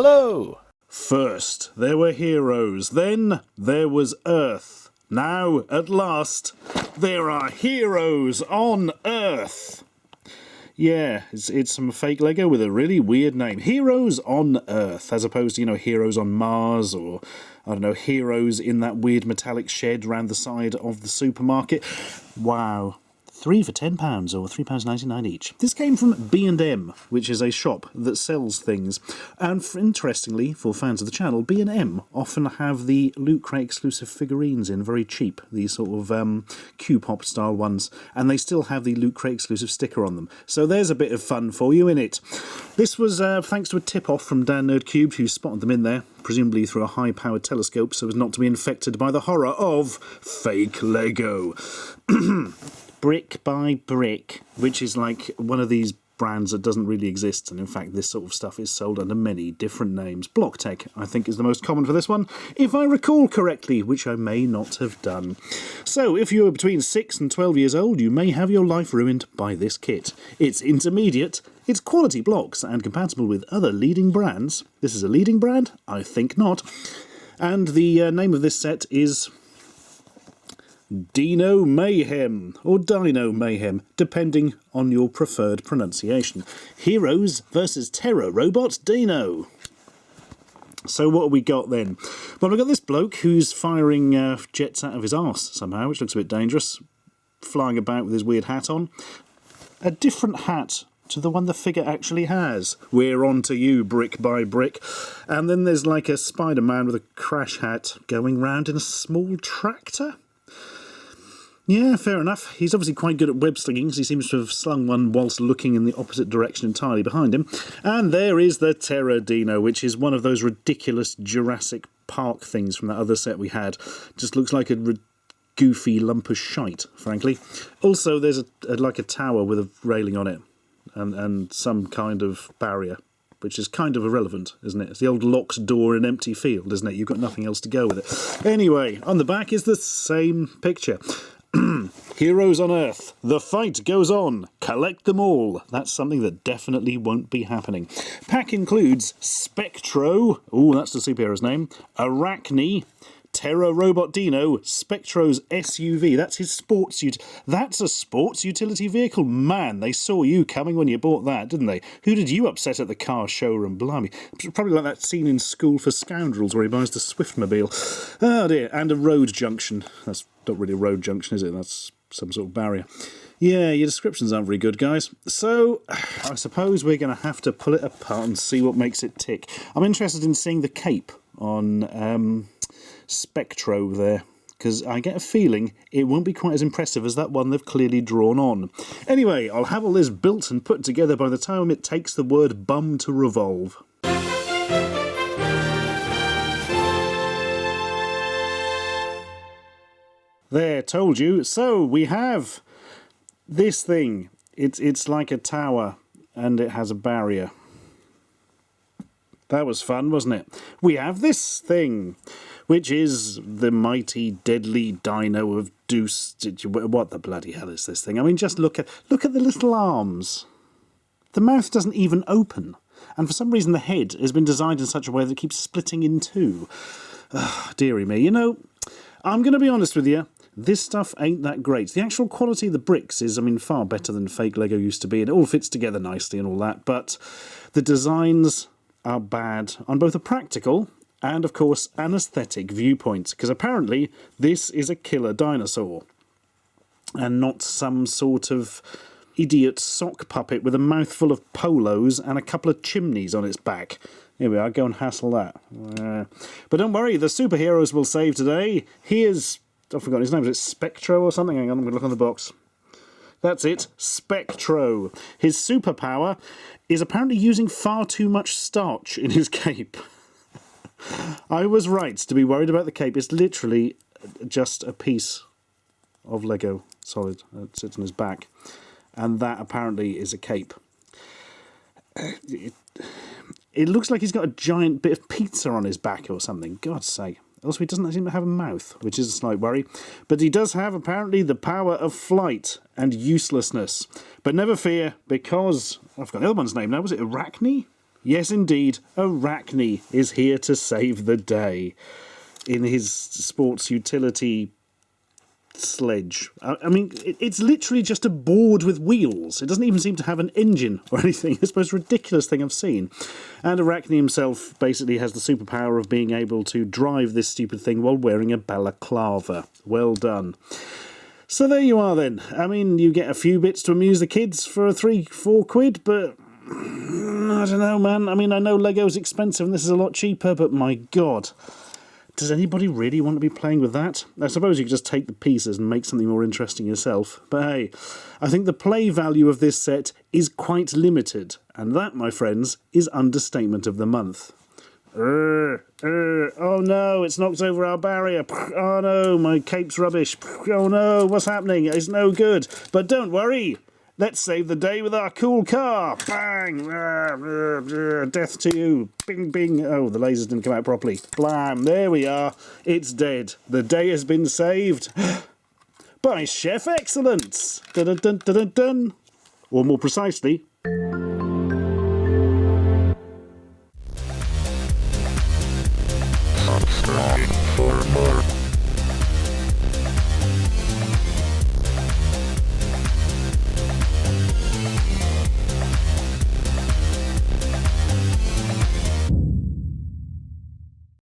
Hello! First, there were heroes, then there was Earth. Now, at last, there are heroes on Earth! Yeah, it's some fake Lego with a really weird name. Heroes on Earth, as opposed to, heroes on Mars, or, I don't know, heroes in that weird metallic shed round the side of the supermarket. Wow. 3 for £10 or £3.99 each. This came from B&M, which is a shop that sells things. And interestingly, for fans of the channel, B&M often have the Loot Crate exclusive figurines in, very cheap, these sort of Q-pop style ones. And they still have the Loot Crate exclusive sticker on them. So there's a bit of fun for you in it. This was thanks to a tip-off from Dan Nerdcubed, who spotted them in there, presumably through a high-powered telescope, so as not to be infected by the horror of fake Lego. Brick by Brick, which is like one of these brands that doesn't really exist, and in fact this sort of stuff is sold under many different names. Blocktech, I think, is the most common for this one, if I recall correctly, which I may not have done. So, if you're between 6 and 12 years old, you may have your life ruined by this kit. It's intermediate, it's quality blocks, and compatible with other leading brands. This is a leading brand? I think not. And the name of this set is Dino Mayhem, or Dino Mayhem, depending on your preferred pronunciation. Heroes versus Terror Robot Dino. So what have we got then? Well, we've got this bloke who's firing jets out of his arse somehow, which looks a bit dangerous, flying about with his weird hat on. A different hat to the one the figure actually has. We're on to you, brick by brick. And then there's like a Spider-Man with a crash hat going round in a small tractor. Yeah, fair enough. He's obviously quite good at web slinging, because he seems to have slung one whilst looking in the opposite direction entirely behind him. And there is the Terror Dino, which is one of those ridiculous Jurassic Park things from that other set we had. Just looks like a goofy lump of shite, frankly. Also, there's like a tower with a railing on it, and some kind of barrier, which is kind of irrelevant, isn't it? It's the old locked door in an empty field, isn't it? You've got nothing else to go with it. Anyway, on the back is the same picture. Heroes on Earth. The fight goes on. Collect them all. That's something that definitely won't be happening. Pack includes Spectro. Ooh, that's the superhero's name. Arachni. Terror Robot Dino. Spectro's SUV. That's his sports That's a sports utility vehicle. Man, they saw you coming when you bought that, didn't they? Who did you upset at the car showroom? Blimey. Probably like that scene in School for Scoundrels where he buys the Swiftmobile. Oh dear. And a road junction. That's not really a road junction, is it? That's some sort of barrier. Yeah, your descriptions aren't very good, guys. So, I suppose we're going to have to pull it apart and see what makes it tick. I'm interested in seeing the cape on Spectro there, because I get a feeling it won't be quite as impressive as that one they've clearly drawn on. Anyway, I'll have all this built and put together by the time it takes the word bum to revolve. There, told you. So, we have this thing. It's like a tower, and it has a barrier. That was fun, wasn't it? We have this thing, which is the mighty, deadly dino of Deuce. What the bloody hell is this thing? I mean, just look at the little arms. The mouth doesn't even open. And for some reason, the head has been designed in such a way that it keeps splitting in two. Dearie me. I'm going to be honest with you. This stuff ain't that great. The actual quality of the bricks is, far better than fake Lego used to be. It all fits together nicely and all that. But the designs are bad on both a practical and, of course, an aesthetic viewpoint. Because apparently this is a killer dinosaur. And not some sort of idiot sock puppet with a mouthful of polos and a couple of chimneys on its back. Here we are, go and hassle that. But don't worry, the superheroes will save today. Here's, I've forgotten his name, is it Spectro or something? Hang on, I'm going to look on the box. That's it, Spectro. His superpower is apparently using far too much starch in his cape. I was right to be worried about the cape. It's literally just a piece of Lego solid that sits on his back. And that apparently is a cape. It looks like he's got a giant bit of pizza on his back or something. God's sake. Also, he doesn't seem to have a mouth, which is a slight worry. But he does have, apparently, the power of flight and uselessness. But never fear, because I've forgotten the other one's name now. Was it Arachni? Yes, indeed, Arachni is here to save the day in his sports utility sledge. I mean, it's literally just a board with wheels. It doesn't even seem to have an engine or anything. It's the most ridiculous thing I've seen. And Arachni himself basically has the superpower of being able to drive this stupid thing while wearing a balaclava. Well done. So there you are then. I mean, you get a few bits to amuse the kids for 3-4 quid, but I don't know, man. I mean, I know Lego's expensive and this is a lot cheaper, but my God. Does anybody really want to be playing with that? I suppose you could just take the pieces and make something more interesting yourself. But hey, I think the play value of this set is quite limited. And that, my friends, is understatement of the month. Oh no, it's knocked over our barrier. Oh no, my cape's rubbish. Oh no, what's happening? It's no good. But don't worry. Let's save the day with our cool car. Bang! Death to you. Bing, bing. Oh, the lasers didn't come out properly. Blam. There we are. It's dead. The day has been saved by Chef Excellence. Dun, dun, dun, dun, dun. Or more precisely,